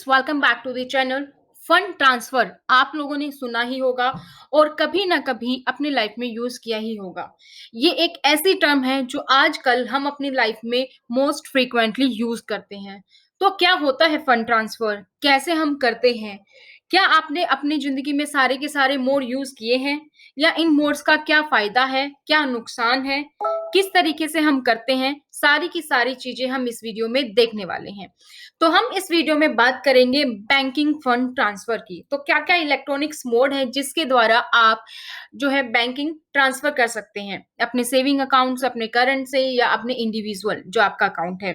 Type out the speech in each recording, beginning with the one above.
Welcome back to the channel. Fund transfer आप लोगों ने सुना ही होगा और कभी ना कभी अपनी लाइफ में यूज किया ही होगा। ये एक ऐसी टर्म है जो आजकल हम अपनी लाइफ में मोस्ट फ्रीक्वेंटली यूज करते हैं। तो क्या होता है फंड ट्रांसफर, कैसे हम करते हैं, क्या आपने अपनी जिंदगी में सारे के सारे मोड यूज किए हैं या इन मोड्स का क्या फायदा है, क्या नुकसान है, किस तरीके से हम करते हैं, सारी की सारी चीजें हम इस वीडियो में देखने वाले हैं। तो हम इस वीडियो में बात करेंगे बैंकिंग फंड ट्रांसफर की। तो क्या-क्या इलेक्ट्रॉनिक्स मोड है जिसके द्वारा आप जो है बैंकिंग ट्रांसफर कर सकते हैं अपने सेविंग अकाउंट से, अपने करंट से या अपने इंडिविजुअल जो आपका अकाउंट है।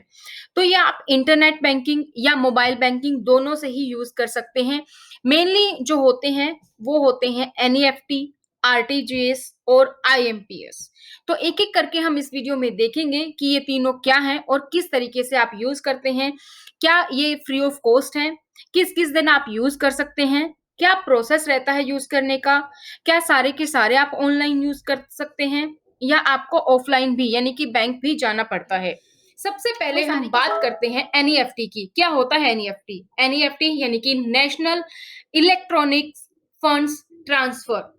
तो ये आप इंटरनेट बैंकिंग या मोबाइल बैंकिंग दोनों से ही यूज कर सकते हैं। मेनली जो होते हैं वो होते हैं एनईएफटी, आरटीजीएस और आईएमपीएस। तो एक-एक करके हम इस वीडियो में देखेंगे कि ये तीनों क्या हैं और किस तरीके से आप यूज करते हैं। क्या ये फ्री ऑफ कॉस्ट है? किस-किस दिन आप यूज कर सकते हैं? क्या प्रोसेस रहता है यूज करने का? क्या सारे के सारे आप ऑनलाइन यूज कर सकते हैं या आपको ऑफलाइन भी यानी कि बैंक भी जाना पड़ता है? सबसे पहले हम बात करते हैं एनईएफटी की। क्या होता है एनईएफटी? एनईएफटी यानी कि नेशनल इलेक्ट्रॉनिक्स फंड्स ट्रांसफर,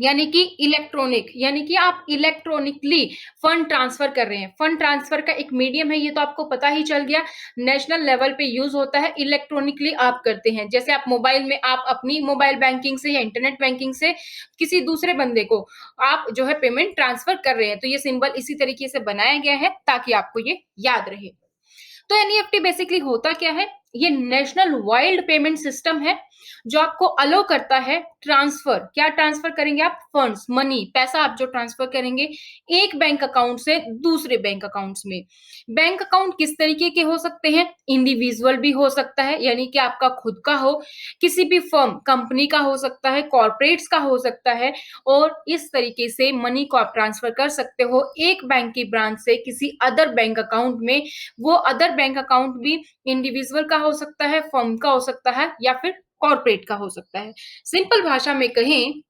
यानी कि इलेक्ट्रॉनिक, यानी कि आप इलेक्ट्रॉनिकली फंड ट्रांसफर कर रहे हैं। फंड ट्रांसफर का एक मीडियम है, ये तो आपको पता ही चल गया। नेशनल लेवल पे यूज होता है, इलेक्ट्रॉनिकली आप करते हैं। जैसे आप मोबाइल में आप अपनी मोबाइल बैंकिंग से या इंटरनेट बैंकिंग से किसी दूसरे बंदे को आप जो है पेमेंट ट्रांसफर कर रहे हैं। तो ये सिंबल इसी तरीके से बनाया गया है ताकि आपको ये याद रहे। तो एनईएफटी बेसिकली होता क्या है? ये नेशनल वाइल्ड पेमेंट सिस्टम है जो आपको अलो करता है ट्रांसफर। क्या ट्रांसफर करेंगे आप? फंड्स, मनी, पैसा आप जो ट्रांसफर करेंगे एक बैंक अकाउंट से दूसरे बैंक अकाउंट्स में। बैंक अकाउंट किस तरीके के हो सकते हैं? इंडिविजुअल भी हो सकता है, यानी कि आपका खुद का हो, किसी भी फर्म, कंपनी का हो सकता है, कॉर्पोरेट्स का हो सकता है। और इस तरीके से मनी को आप ट्रांसफर कर सकते हो एक बैंक की ब्रांच से किसी अदर बैंक अकाउंट में। वो अदर बैंक अकाउंट भी इंडिविजुअल का हो सकता है, फर्म का हो सकता है या फिर कॉर्पोरेट का हो सकता है। सिंपल भाषा में कहें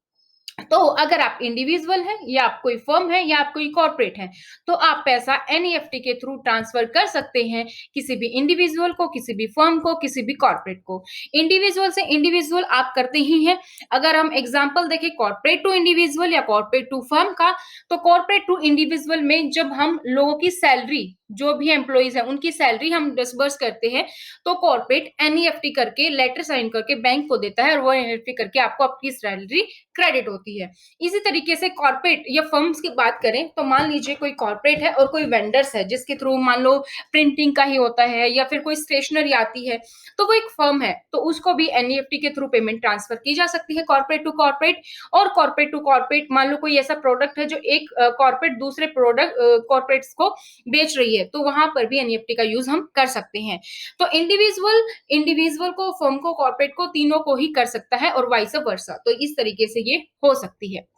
तो अगर आप इंडिविजुअल हैं या आप कोई फर्म है या आप कोई कॉर्पोरेट है तो आप पैसा एनईएफटी के थ्रू ट्रांसफर कर सकते हैं किसी भी इंडिविजुअल को, किसी भी फर्म को, किसी भी कॉर्पोरेट को। इंडिविजुअल से इंडिविजुअल आप करते ही हैं। अगर हम एग्जांपल देखें कॉर्पोरेट टू इंडिविजुअल या कॉर्पोरेट टू फर्म का, तो कॉर्पोरेट टू इंडिविजुअल में जब हम लोगों की सैलरी, जो भी एम्प्लॉइज है उनकी सैलरी हम डिसबर्स करते हैं, तो कॉर्पोरेट एनईएफटी करके लेटर साइन करके बैंक को देता है और वो एनईएफटी करके आपको आपकी सैलरी क्रेडिट होती है। इसी तरीके से कॉर्पोरेट या फर्म्स की बात करें तो मान लीजिए कोई कॉर्पोरेट है और कोई वेंडर्स है जिसके थ्रू मान लो प्रिंटिंग का ही होता है या फिर कोई स्टेशनरी आती है, तो वो एक फर्म है तो उसको भी एनईएफटी के थ्रू पेमेंट ट्रांसफर की जा सकती है कॉर्पोरेट टू कॉर्पोरेट। और कॉर्पोरेट टू कॉर्पोरेट मान लो कोई ऐसा प्रोडक्ट है जो एक कॉर्पोरेट दूसरे प्रोडक्ट कॉर्पोरेट्स को बेच रही है, तो वहां पर भी एनईएफटी का यूज हम कर सकते हैं। तो इंडिविजुअल इंडिविजुअल को, फर्म को, कॉर्पोरेट को, तीनों को ही कर सकता है और वाइस वर्सा। तो इस तरीके से ये हो सकती है।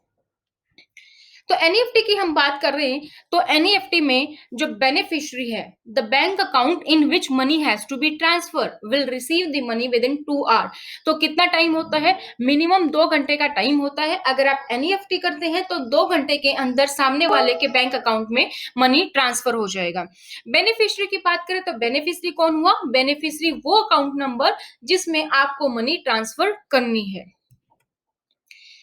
तो एनईएफटी की हम बात कर रहे हैं तो एनईएफटी में जो बेनिफिशियरी है, the bank account in which money has to be transfer will receive the money within 2 hour. तो कितना टाइम होता है? मिनिमम 2 घंटे का टाइम होता है। अगर आप एनईएफटी करते हैं तो 2 घंटे के अंदर सामने वाले के बैंक अकाउंट में मनी ट्रांसफर हो जाएगा। बेनिफिशियरी की बात करें तो बेनिफिशियरी कौन हुआ? बेनिफिशियरी वो अकाउंट नंबर जिसमें आपको मनी ट्रांसफर करनी है।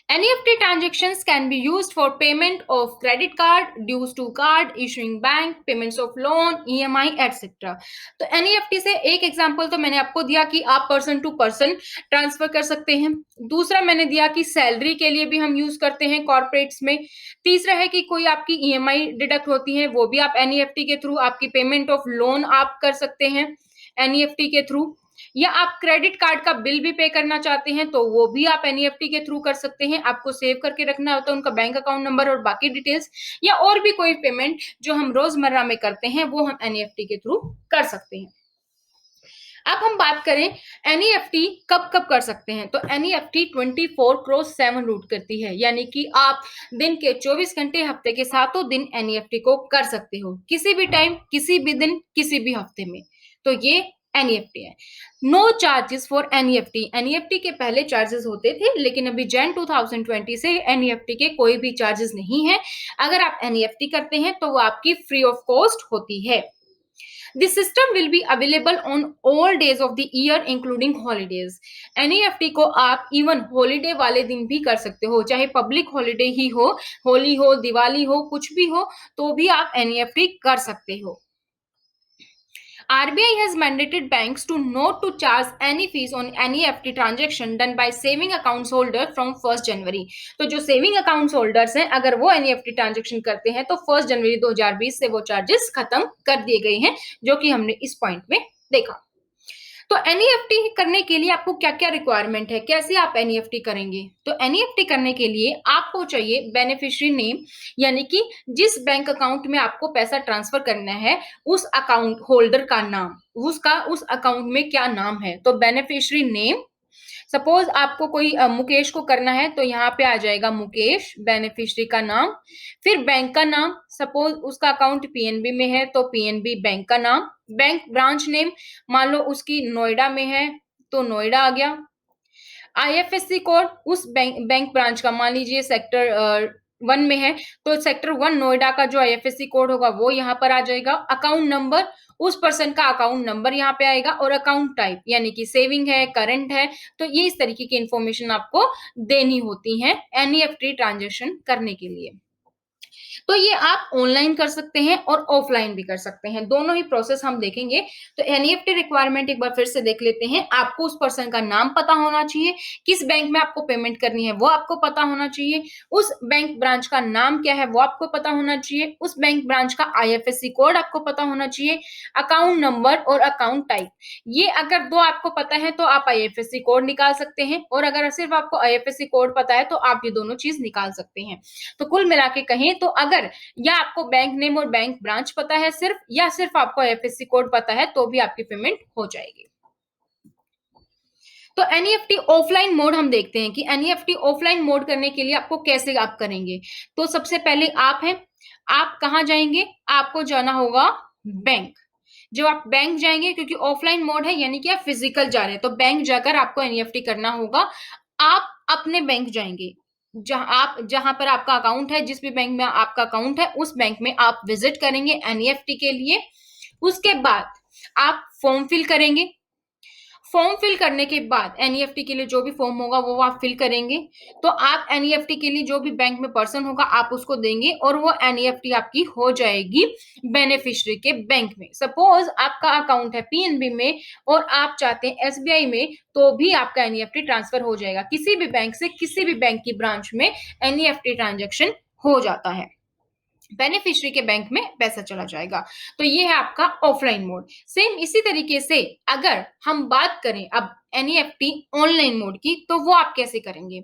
NEFT transactions can be used for payment of credit card, dues to card, issuing bank, payments of loan, EMI, etc. तो NEFT से एक एग्जांपल तो मैंने आपको दिया कि आप पर्सन टू पर्सन ट्रांसफर कर सकते हैं। दूसरा मैंने दिया कि सैलरी के लिए भी हम यूज करते हैं कॉर्पोरेट्स में। तीसरा है कि कोई आपकी EMI डिडक्ट होती है, वो भी आप NEFT के थ्रू, आपकी पेमेंट ऑफ लोन आप कर सकते हैं NEFT के थ्रू। या आप क्रेडिट कार्ड का बिल भी पे करना चाहते हैं तो वो भी आप एनईएफटी के थ्रू कर सकते हैं। आपको सेव करके रखना होता है उनका बैंक अकाउंट नंबर और बाकी डिटेल्स। या और भी कोई पेमेंट जो हम रोजमर्रा में करते हैं वो हम एनईएफटी के थ्रू कर सकते हैं। अब हम बात करें एनईएफटी कब कब कर सकते हैं, तो एनईएफटी 24/7 रूट करती है, यानी कि आप दिन के 24 घंटे हफ्ते के 7 दिन एनईएफटी को कर सकते हो, किसी भी टाइम, किसी भी दिन, किसी भी हफ्ते में। तो ये एनईएफटी है। No charges for NEFT. NEFT के पहले चार्जेस होते थे लेकिन अभी जैन 2020 से एनईएफटी के कोई भी चार्जेस नहीं है। अगर आप एनईएफटी करते हैं तो वो आपकी फ्री ऑफ कॉस्ट होती है। This system will be available on all days of the year including holidays. NEFT को आप इवन हॉलीडे वाले दिन भी कर सकते हो, चाहे पब्लिक हॉलीडे ही हो, होली हो, दिवाली हो, कुछ भी हो, तो भी आप एनईएफटी कर सकते हो। RBI has mandated banks to not to charge any fees on NEFT transaction done by saving accounts holder from 1st January. तो जो सेविंग अकाउंट्स होल्डर्स हैं, अगर वो एनईएफटी ट्रांजेक्शन करते हैं तो 1 जनवरी 2020 से वो चार्जेस खत्म कर दिए गए हैं, जो कि हमने इस पॉइंट में देखा। तो एनईएफटी करने के लिए आपको क्या-क्या रिक्वायरमेंट है, कैसे आप एनईएफटी करेंगे? तो एनईएफटी करने के लिए आपको चाहिए बेनिफिशियरी नेम, यानी कि जिस बैंक अकाउंट में आपको पैसा ट्रांसफर करना है, उस अकाउंट होल्डर का नाम, उसका उस अकाउंट में क्या नाम है। तो बेनिफिशियरी नेम, सपोज आपको कोई मुकेश को करना है तो यहाँ पे आ जाएगा मुकेश, बेनिफिशियरी का नाम। फिर बैंक का नाम, सपोज उसका अकाउंट पीएनबी में है तो पीएनबी बैंक का नाम। बैंक ब्रांच नेम, मान लो उसकी नोएडा में है तो नोएडा आ गया। आईएफएससी कोड उस बैंक ब्रांच का, मान लीजिए सेक्टर 1 में है तो सेक्टर 1 नोएडा का जो आईएफएससी कोड होगा वो यहाँ पर आ जाएगा। अकाउंट नंबर, उस पर्सन का अकाउंट नंबर यहाँ पे आएगा। और अकाउंट टाइप, यानी कि सेविंग है, करंट है, तो ये इस तरीके की इंफॉर्मेशन आपको देनी होती है एनईएफटी ट्रांजेक्शन करने के लिए। तो ये आप ऑनलाइन कर सकते हैं और ऑफलाइन भी कर सकते हैं, दोनों ही प्रोसेस हम देखेंगे। तो एनईएफटी रिक्वायरमेंट एक बार फिर से देख लेते हैं। आपको उस पर्सन का नाम पता होना चाहिए, किस बैंक में आपको पेमेंट करनी है वो आपको पता होना चाहिए, उस बैंक ब्रांच का नाम क्या है वो आपको पता होना चाहिए, उस बैंक ब्रांच का आईएफएससी कोड आपको पता होना चाहिए, अकाउंट नंबर और अकाउंट टाइप। ये अगर दो आपको पता है तो आप आईएफएससी कोड निकाल सकते हैं, और अगर सिर्फ आपको आईएफएससी कोड पता है तो आप ये दोनों चीज निकाल सकते हैं। तो कुल मिला के कहें तो अगर या आपको बैंक नेम और बैंक ब्रांच पता है सिर्फ, या सिर्फ आपको आईएफएससी कोड पता है, तो भी आपकी पेमेंट हो जाएगी। तो एनईएफटी ऑफलाइन मोड हम देखते हैं कि एनईएफटी ऑफलाइन मोड करने के लिए आपको कैसे आप करेंगे। तो सबसे पहले आप हैं, आप कहाँ जाएंगे? आपको जाना होगा बैंक। जब आप बैंक जाएंगे, क्योंकि ऑफलाइन मोड है यानी कि आप फिजिकल जा रहे हैं, तो बैंक जाकर आपको एनईएफटी करना होगा। आप अपने बैंक जाएंगे, जहां पर आपका अकाउंट है, जिस भी बैंक में आपका अकाउंट है उस बैंक में आप विजिट करेंगे एनईएफटी के लिए। उसके बाद आप फॉर्म फिल करेंगे। फॉर्म फिल करने के बाद एनईएफटी के लिए जो भी फॉर्म होगा वो आप फिल करेंगे। तो आप एनईएफटी के लिए जो भी बैंक में पर्सन होगा आप उसको देंगे, और वो एनईएफटी आपकी हो जाएगी बेनिफिशियरी के बैंक में। सपोज आपका अकाउंट है पीएनबी में और आप चाहते हैं एसबीआई में, तो भी आपका एनईएफटी ट्रांसफर हो जाएगा। किसी भी बैंक से किसी भी बैंक की ब्रांच में एनईएफटी ट्रांजेक्शन हो जाता है, बेनिफिशियरी के बैंक में पैसा चला जाएगा। तो ये है आपका ऑफलाइन मोड। सेम इसी तरीके से अगर हम बात करें अब एनईएफटी ऑनलाइन मोड की, तो वो आप कैसे करेंगे?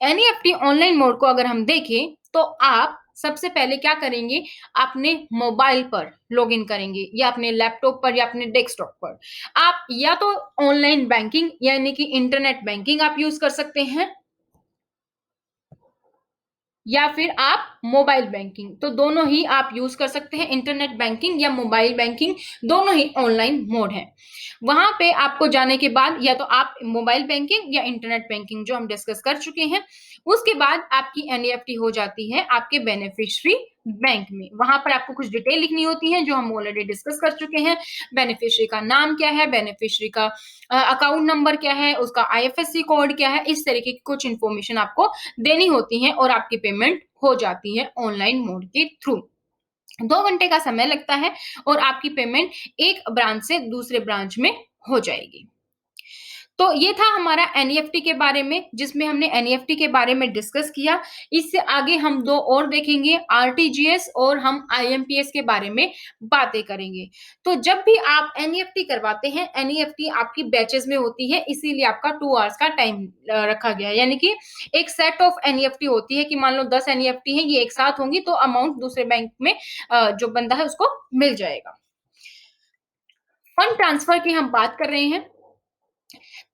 एनईएफटी ऑनलाइन मोड को अगर हम देखें तो आप सबसे पहले क्या करेंगे? अपने मोबाइल पर लॉगिन करेंगे, या अपने लैपटॉप पर, या अपने डेस्कटॉप पर। आप या तो ऑनलाइन बैंकिंग यानी कि इंटरनेट बैंकिंग आप यूज कर सकते हैं, या फिर आप मोबाइल बैंकिंग, तो दोनों ही आप यूज कर सकते हैं। इंटरनेट बैंकिंग या मोबाइल बैंकिंग दोनों ही ऑनलाइन मोड है। वहां पे आपको जाने के बाद या तो आप मोबाइल बैंकिंग या इंटरनेट बैंकिंग जो हम डिस्कस कर चुके हैं, उसके बाद आपकी एनईएफटी हो जाती है आपके बेनिफिशियरी बैंक में। वहां पर आपको कुछ डिटेल लिखनी होती है जो हम ऑलरेडी डिस्कस कर चुके हैं। बेनिफिशियरी का नाम क्या है, बेनिफिशियरी का अकाउंट नंबर क्या है, उसका आईएफएससी कोड क्या है, इस तरीके की कुछ इंफॉर्मेशन आपको देनी होती है, और आपकी पेमेंट हो जाती है ऑनलाइन मोड के थ्रू। 2 घंटे का समय लगता है और आपकी पेमेंट एक ब्रांच से दूसरे ब्रांच में हो जाएगी। तो ये था हमारा एनईएफटी के बारे में, जिसमें हमने एनईएफटी के बारे में डिस्कस किया। इससे आगे हम 2 और देखेंगे, आरटीजीएस और हम आईएमपीएस के बारे में बातें करेंगे। तो जब भी आप एनईएफटी करवाते हैं, एनईएफटी आपकी बैचेस में होती है, इसीलिए आपका 2 आवर्स का टाइम रखा गया है। यानी कि एक सेट ऑफ एनईएफटी होती है कि मान लो 10 एनईएफटी है, ये एक साथ होंगी तो अमाउंट दूसरे बैंक में जो बंदा है उसको मिल जाएगा। फंड ट्रांसफर की हम बात कर रहे हैं।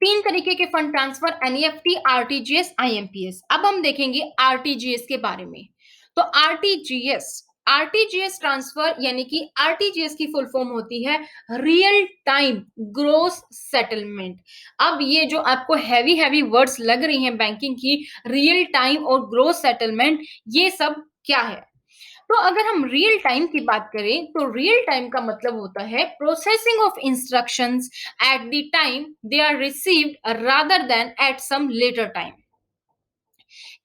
3 तरीके के fund transfer, NEFT, RTGS, IMPS. अब हम देखेंगे आरटीजीएस के बारे में। तो आरटीजीएस, आरटीजीएस ट्रांसफर यानी कि आरटीजीएस की फुल फॉर्म होती है रियल टाइम ग्रोस सेटलमेंट। अब ये जो आपको हैवी हैवी वर्ड्स लग रही हैं बैंकिंग की, रियल टाइम और ग्रोस सेटलमेंट, ये सब क्या है? तो अगर हम रियल टाइम की बात करें, तो रियल टाइम का मतलब होता है processing of instructions at the time they are received rather than at some later time.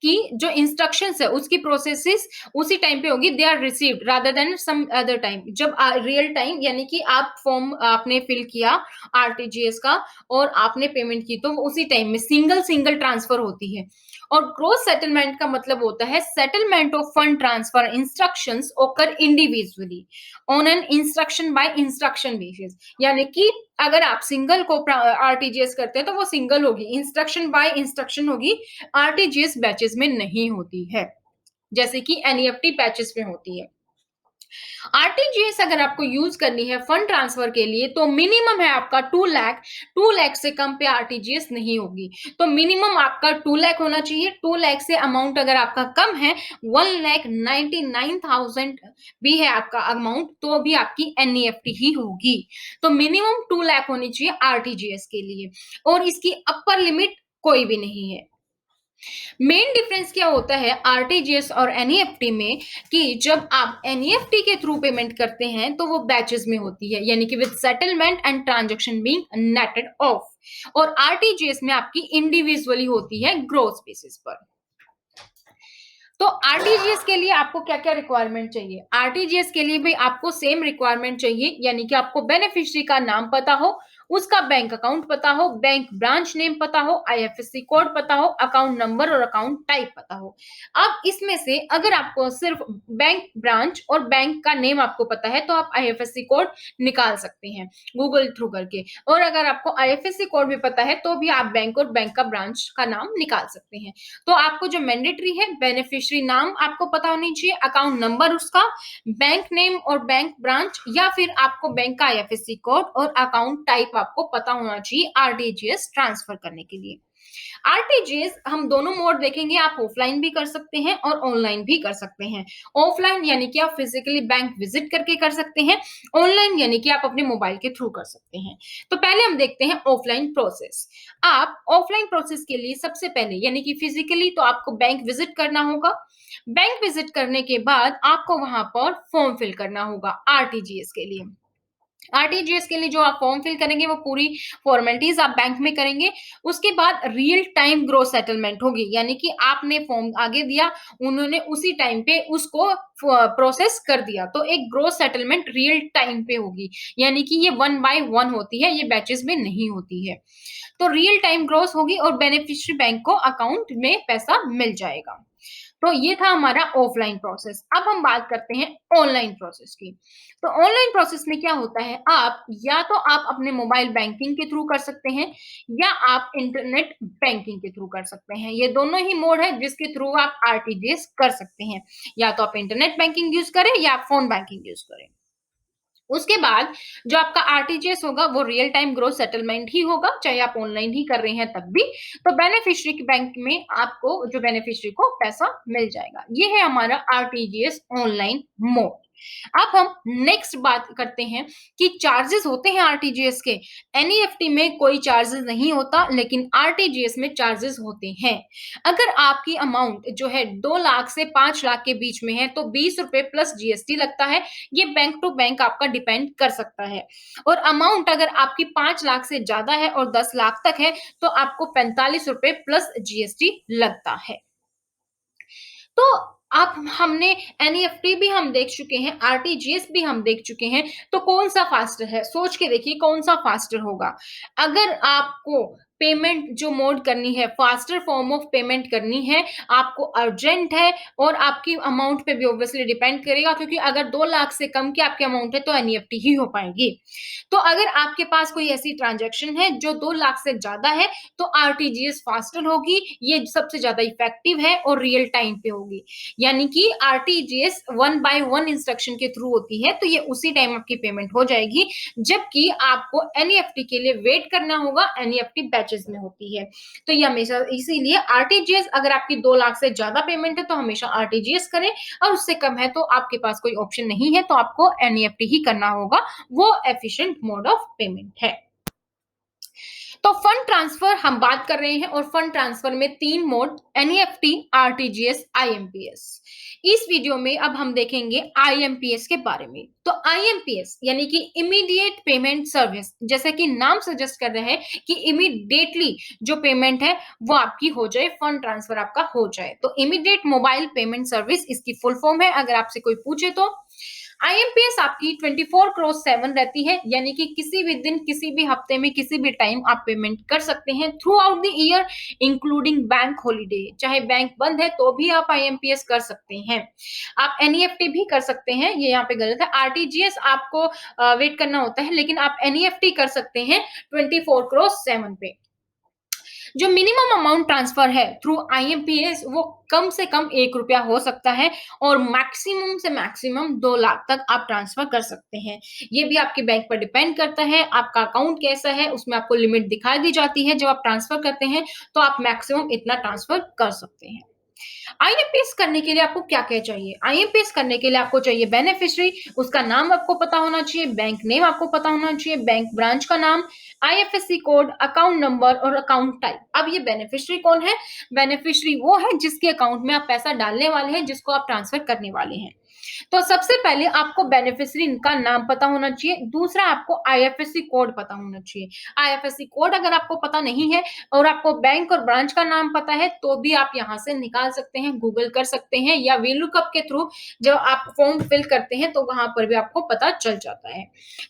कि जो इंस्ट्रक्शंस है उसकी प्रोसेसेस उसी टाइम पे होगी, they are received rather than some other time. जब रियल टाइम यानी कि आप फॉर्म आपने फिल किया आरटीजीएस का और आपने पेमेंट की, तो वो उसी टाइम में सिंगल सिंगल ट्रांसफर होती है। और ग्रॉस सेटलमेंट का मतलब होता है settlement of fund transfer instructions occur individually on an instruction by instruction basis. यानी कि अगर आप सिंगल को आरटीजीएस करते हैं तो वो सिंगल होगी, इंस्ट्रक्शन बाय इंस्ट्रक्शन होगी, आरटीजीएस बैचेस में नहीं होती है, जैसे कि एनईएफटी बैचेस में होती है। आरटीजीएस अगर आपको यूज करनी है फंड ट्रांसफर के लिए तो मिनिमम है आपका 2 लाख, 2 लाख से कम पे आरटीजीएस नहीं होगी। तो मिनिमम आपका 2 लाख होना चाहिए। 2 लाख से अमाउंट अगर आपका कम है, 1,99,000 भी है आपका अमाउंट, तो भी आपकी एनईएफटी ही होगी। तो मिनिमम 2 लाख होनी चाहिए आरटीजीएस के लिए, और इसकी अपर लिमिट कोई भी नहीं है। मेन डिफरेंस क्या होता है आरटीजीएस और एनईएफटी में, कि जब आप एनईएफटी के थ्रू पेमेंट करते हैं तो वो बैचेस में होती है, यानी कि with settlement and transaction being netted off, और आरटीजीएस में आपकी इंडिविजुअली होती है ग्रोस बेसिस पर। तो आरटीजीएस के लिए आपको क्या क्या रिक्वायरमेंट चाहिए? आरटीजीएस के लिए भी आपको सेम रिक्वायरमेंट चाहिए, यानी कि आपको बेनिफिशियरी का नाम पता हो, उसका बैंक अकाउंट पता हो, बैंक ब्रांच नेम पता हो, आईएफएससी कोड पता हो, अकाउंट नंबर और अकाउंट टाइप पता हो। अब इसमें से अगर आपको सिर्फ बैंक ब्रांच और बैंक का नेम आपको पता है तो आप आईएफएससी कोड निकाल सकते हैं गूगल थ्रू करके, और अगर आपको आईएफएससी कोड भी पता है तो भी आप बैंक और बैंक का ब्रांच का नाम निकाल सकते हैं। तो आपको जो मैंडेटरी है, बेनिफिशियरी नाम आपको पता होनी चाहिए, अकाउंट नंबर उसका, बैंक नेम और बैंक ब्रांच, या फिर आपको बैंक का आईएफएससी कोड और अकाउंट टाइप आपको पता होना चाहिए आरटीजीएस ट्रांसफर करने के लिए। आरटीजीएस हम दोनों मोड देखेंगे, आप ऑफलाइन भी कर सकते हैं और ऑनलाइन भी कर सकते हैं। ऑफलाइन यानी कि आप फिजिकली बैंक विजिट करके कर सकते हैं, ऑनलाइन यानी कि आप अपने मोबाइल के थ्रू कर सकते हैं। तो पहले हम देखते हैं ऑफलाइन प्रोसेस। आप ऑफलाइन प्रोसेस के लिए सबसे पहले यानी कि फिजिकली तो आपको बैंक विजिट करना होगा। बैंक विजिट करने के बाद आपको वहां पर फॉर्म फिल करना होगा आरटीजीएस के लिए। आरटीजीएस के लिए जो आप फॉर्म फिल करेंगे वो पूरी फॉर्मेलिटीज आप बैंक में करेंगे। उसके बाद रियल टाइम ग्रोस सेटलमेंट होगी, यानी कि आपने फॉर्म आगे दिया, उन्होंने उसी टाइम पे उसको प्रोसेस कर दिया, तो एक ग्रोस सेटलमेंट रियल टाइम पे होगी, यानी कि ये 1 बाय 1 होती है, ये बैचेस में नहीं होती है। तो रियल टाइम ग्रोस होगी और बेनिफिशियरी बैंक को अकाउंट में पैसा मिल जाएगा। तो ये था हमारा ऑफलाइन प्रोसेस। अब हम बात करते हैं ऑनलाइन प्रोसेस की। तो ऑनलाइन प्रोसेस में क्या होता है, आप या तो आप अपने मोबाइल बैंकिंग के थ्रू कर सकते हैं, या आप इंटरनेट बैंकिंग के थ्रू कर सकते हैं। ये दोनों ही मोड है जिसके थ्रू आप आरटीजीएस कर सकते हैं। या तो आप इंटरनेट बैंकिंग यूज करें या आप फोन बैंकिंग यूज करें। उसके बाद जो आपका आरटीजीएस होगा वो रियल टाइम ग्रोस सेटलमेंट ही होगा, चाहे आप ऑनलाइन ही कर रहे हैं तब भी। तो बेनिफिशियरी के बैंक में आपको जो बेनिफिशियरी को पैसा मिल जाएगा। ये है हमारा आरटीजीएस ऑनलाइन मोड। अब हम नेक्स्ट बात करते हैं कि चार्जेस होते हैं आरटीजीएस के। एनईएफटी में कोई चार्जेस नहीं होता, लेकिन आरटीजीएस में चार्जेस होते हैं। अगर आपकी अमाउंट जो है 2 लाख से 5 लाख के बीच में है तो 20 रुपए प्लस जीएसटी लगता है। ये बैंक टू बैंक आपका डिपेंड कर सकता है। और अमाउंट अगर आपकी 5 लाख से ज्यादा है और 10 लाख तक है तो आपको 45 रुपए प्लस जीएसटी लगता है। तो आप हमने एनईएफटी भी हम देख चुके हैं, आरटीजीएस भी हम देख चुके हैं, तो कौन सा फास्टर है? सोच के देखिए कौन सा फास्टर होगा। अगर आपको पेमेंट जो मोड करनी है, फास्टर फॉर्म ऑफ पेमेंट करनी है, आपको अर्जेंट है, और आपकी अमाउंट पे भी ऑब्वियसली डिपेंड करेगा, क्योंकि अगर 2 लाख से कम की आपकी अमाउंट है तो एनईएफटी ही हो पाएगी। तो अगर आपके पास कोई ऐसी ट्रांजैक्शन है जो 2 लाख से ज्यादा है तो आरटीजीएस फास्टर होगी, ये सबसे ज्यादा इफेक्टिव है और रियल टाइम पे होगी। यानी कि आरटीजीएस 1 बाय 1 इंस्ट्रक्शन के थ्रू होती है, तो ये उसी टाइम आपकी पेमेंट हो जाएगी, जबकि आपको एनईएफटी के लिए वेट करना होगा, एनईएफटी बैचेस में होती है। तो ये हमेशा इसीलिए आरटीजीएस अगर आपकी 2 लाख से ज्यादा पेमेंट है तो हमेशा आरटीजीएस करें, और उससे कम है तो आपके पास कोई ऑप्शन नहीं है, तो आपको एनईएफटी ही करना होगा, वो एफिशिएंट मोड ऑफ पेमेंट है। तो फंड ट्रांसफर हम बात कर रहे हैं और फंड ट्रांसफर में 3 मोड एनईएफटी, आरटीजीएस, आईएमपीएस। इस वीडियो में अब हम देखेंगे आईएमपीएस के बारे में। तो आईएमपीएस यानी कि इमीडिएट पेमेंट सर्विस, जैसा कि नाम सजेस्ट कर रहे हैं कि इमीडिएटली जो पेमेंट है वो आपकी हो जाए, फंड ट्रांसफर आपका हो जाए। तो इमीडिएट मोबाइल पेमेंट सर्विस इसकी फुल फॉर्म है, अगर आपसे कोई पूछे तो। आईएमपीएस आपकी 24/7 रहती है, यानी कि किसी भी दिन, किसी भी हफ्ते में, किसी भी टाइम आप पेमेंट कर सकते हैं through out the year, including bank holiday. चाहे बैंक बंद है तो भी आप आईएमपीएस कर सकते हैं। आप एनईएफटी भी कर सकते हैं, ये यहाँ पे गलत है। आरटीजीएस आपको वेट करना होता है, लेकिन आप एनईएफटी कर सकते हैं 24/7 पे। जो मिनिमम अमाउंट ट्रांसफर है थ्रू आईएमपीएस वो कम से कम 1 रुपया हो सकता है और मैक्सिमम से मैक्सिमम 2 लाख तक आप ट्रांसफर कर सकते हैं। ये भी आपके बैंक पर डिपेंड करता है, आपका अकाउंट कैसा है, उसमें आपको लिमिट दिखाई दी जाती है। जब आप ट्रांसफर करते हैं तो आप मैक्सिमम इतना ट्रांसफर कर सकते हैं। आईएमपीएस करने के लिए आपको क्या-क्या चाहिए? आईएमपीएस करने के लिए आपको चाहिए बेनिफिशियरी, उसका नाम आपको पता होना चाहिए, बैंक नेम आपको पता होना चाहिए, बैंक ब्रांच का नाम, आईएफएससी कोड, अकाउंट नंबर और अकाउंट टाइप। अब ये बेनिफिशियरी कौन है? बेनिफिशियरी वो है जिसके अकाउंट में आप पैसा डालने वाले हैं, जिसको आप ट्रांसफर करने वाले हैं। तो सबसे पहले आपको बेनिफिशियरी का नाम पता होना चाहिए, दूसरा आपको आईएफएससी कोड पता होना चाहिए। आईएफएससी कोड अगर आपको पता नहीं है और आपको बैंक और ब्रांच का नाम पता है तो भी आप यहाँ से निकाल सकते हैं, गूगल कर सकते हैं, या वीलुकअप के थ्रू जब आप फॉर्म फिल करते हैं तो वहां पर भी आपको पता चल जाता है।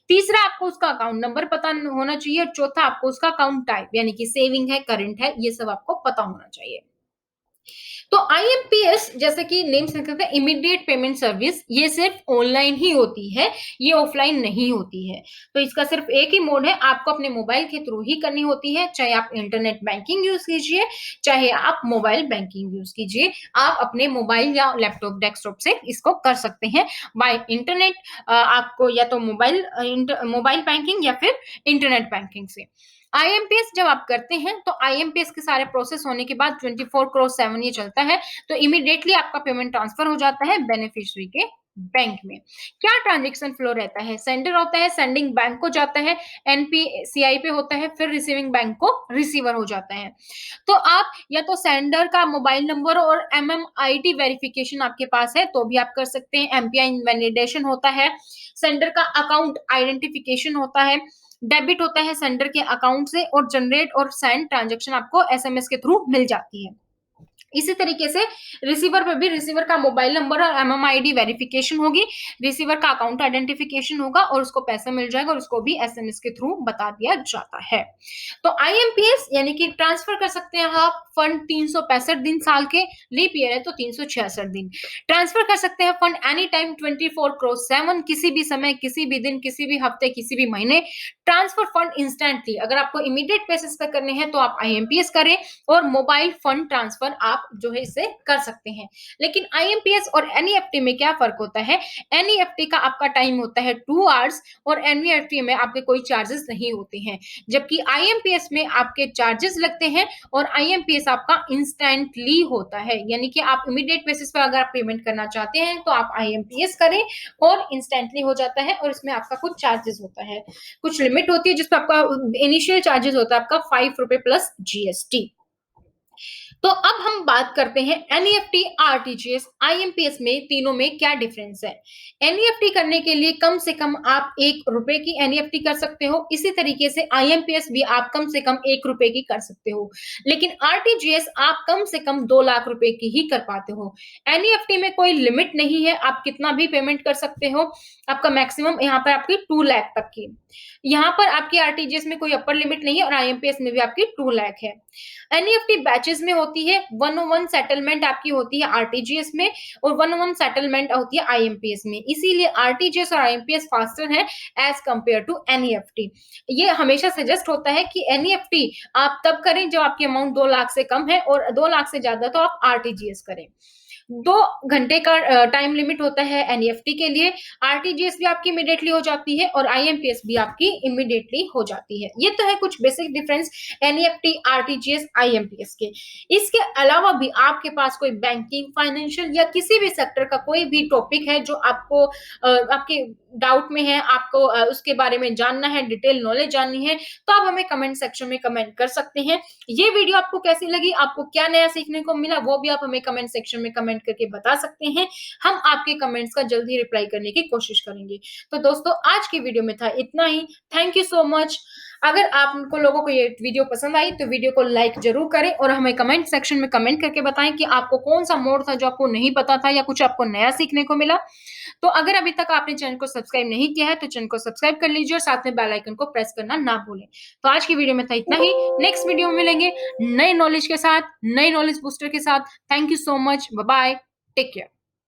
तीसरा आपको उसका अकाउंट नंबर पता होना चाहिए और चौथा आपको उसका अकाउंट टाइप, यानी कि सेविंग है, करंट है, ये सब आपको पता होना चाहिए। तो आईएमपीएस जैसे कि नेम से कहते हैं इमीडिएट पेमेंट सर्विस, ये सिर्फ ऑनलाइन ही होती है, ये ऑफलाइन नहीं होती है। तो इसका सिर्फ एक ही मोड है, आपको अपने मोबाइल के थ्रू ही करनी होती है, चाहे आप इंटरनेट बैंकिंग यूज कीजिए, चाहे आप मोबाइल बैंकिंग यूज कीजिए। आप अपने मोबाइल या लैपटॉप, डेस्कटॉप से इसको कर सकते हैं बाय इंटरनेट। आपको या तो मोबाइल बैंकिंग या फिर इंटरनेट बैंकिंग से। आईएमपीएस जब आप करते हैं तो आईएमपीएस के सारे प्रोसेस होने के बाद 24/7 ये चलता है, तो इमीडिएटली आपका पेमेंट ट्रांसफर हो जाता है बेनिफिशियरी के बैंक में। क्या ट्रांजैक्शन फ्लो रहता है? सेंडर होता है, सेंडिंग बैंक को जाता है, एनपीसीआई पे होता है, फिर रिसीविंग बैंक को रिसीवर हो जाता है। तो आप या तो सेंडर का मोबाइल नंबर और एमएमआईडी वेरिफिकेशन आपके पास है तो भी आप कर सकते हैं, एमपीआई वैलिडेशन होता है, सेंडर का अकाउंट आइडेंटिफिकेशन होता है, डेबिट होता है सेंडर के अकाउंट से, और जनरेट और सेंड ट्रांजैक्शन आपको एसएमएस के थ्रू मिल जाती है। इसी तरीके से रिसीवर पे भी रिसीवर का मोबाइल नंबर और एमएमआईडी वेरिफिकेशन होगी, रिसीवर का अकाउंट आइडेंटिफिकेशन होगा और उसको पैसा मिल जाएगा और उसको भी एसएमएस के थ्रू बता दिया जाता है। तो आईएमपीएस यानी कि ट्रांसफर कर सकते हैं आप फंड 365 दिन साल के, लीप ईयर है तो 366 दिन ट्रांसफर कर सकते हैं फंड एनी टाइम 24/7, किसी भी समय, किसी भी दिन, किसी भी हफ्ते, किसी भी महीने। ट्रांसफर फंड इंस्टेंटली, अगर आपको इमीडिएट बेसिस पे करने हैं तो आप आईएमपीएस करें, और मोबाइल फंड ट्रांसफर आप जो है इसे कर सकते हैं। लेकिन आईएमपीएस और एनईएफटी में क्या फर्क होता है? एनईएफटी का आपका टाइम होता है 2 आवर्स और एनईएफटी में आपके कोई चार्जेस नहीं होते हैं, जबकि आईएमपीएस में आपके चार्जेस लगते हैं और आईएमपीएस आपका इंस्टेंटली होता है, यानी कि आप इमीडिएट बेसिस पर अगर आप पेमेंट करना चाहते हैं तो आप आईएमपीएस करें और इंस्टेंटली हो जाता है, और इसमें आपका कुछ चार्जेस होता है, कुछ लिमिट होती है जिसपे आपका इनिशियल चार्जेस होता है आपका 5 रुपए प्लस जीएसटी। तो अब हम बात करते हैं एनईएफटी, आरटीजीएस, आईएमपीएस में तीनों में क्या डिफरेंस है। एनईएफटी करने के लिए कम से कम आप 1 रुपए की एनईएफटी कर सकते हो, इसी तरीके से आईएमपीएस भी आप कम से कम 1 रुपए की कर सकते हो, लेकिन आरटीजीएस आप कम से कम 2 लाख रुपए की ही कर पाते हो। एनईएफटी में कोई लिमिट नहीं है, आप कितना भी पेमेंट कर सकते हो, आपका मैक्सिमम यहाँ पर आपकी 2 लाख तक की। यहाँ पर आपकी आरटीजीएस में कोई अपर लिमिट नहीं है और आईएमपीएस में भी आपकी 2 लाख है। एनईएफटी बैचेस में होती है, 101 सेटलमेंट आपकी होती है आरटीजीएस में और 101 सेटलमेंट होती है आईएमपीएस में, इसीलिए आरटीजीएस और आईएमपीएस फास्टर है एज कंपेयर टू एनईएफटी। ये हमेशा सजेस्ट होता है कि एनईएफटी आप तब करें जब आपकी अमाउंट 2 लाख से कम है और 2 लाख से ज्यादा तो आप आरटीजीएस करें। 2 घंटे का टाइम लिमिट होता है एनईएफटी के लिए, आरटीजीएस भी आपकी इमीडिएटली हो जाती है और आईएमपीएस भी आपकी इमीडिएटली हो जाती है। ये तो है कुछ basic difference NEFT, RTGS, IMPS के। इसके अलावा भी आपके पास कोई बैंकिंग, फाइनेंशियल या किसी भी सेक्टर का कोई भी टॉपिक है जो आपको आपके डाउट में है, आपको उसके बारे में जानना है, डिटेल नॉलेज जाननी है, तो आप हमें कमेंट सेक्शन में कमेंट कर सकते हैं। ये वीडियो आपको कैसी लगी, आपको क्या नया सीखने को मिला, वो भी आप हमें कमेंट सेक्शन में कमेंट करके बता सकते हैं। हम आपके कमेंट्स का जल्दी रिप्लाई करने की कोशिश करेंगे। तो दोस्तों, आज की वीडियो में था इतना ही। Thank you so much. अगर आपको लोगों को ये वीडियो पसंद आई तो वीडियो को लाइक जरूर करें और हमें कमेंट सेक्शन में कमेंट करके बताएं कि आपको कौन सा मोड था जो आपको नहीं पता था या कुछ आपको नया सीखने को मिला। तो अगर अभी तक आपने चैनल को सब्सक्राइब नहीं किया है तो चैनल को सब्सक्राइब कर लीजिए और साथ में बेल आइकन को प्रेस करना ना भूलें। तो आज की वीडियो में था इतना ही। नेक्स्ट वीडियो में मिलेंगे नए नॉलेज के साथ, नए नॉलेज बूस्टर के साथ। Thank you so much. Bye bye. Take care.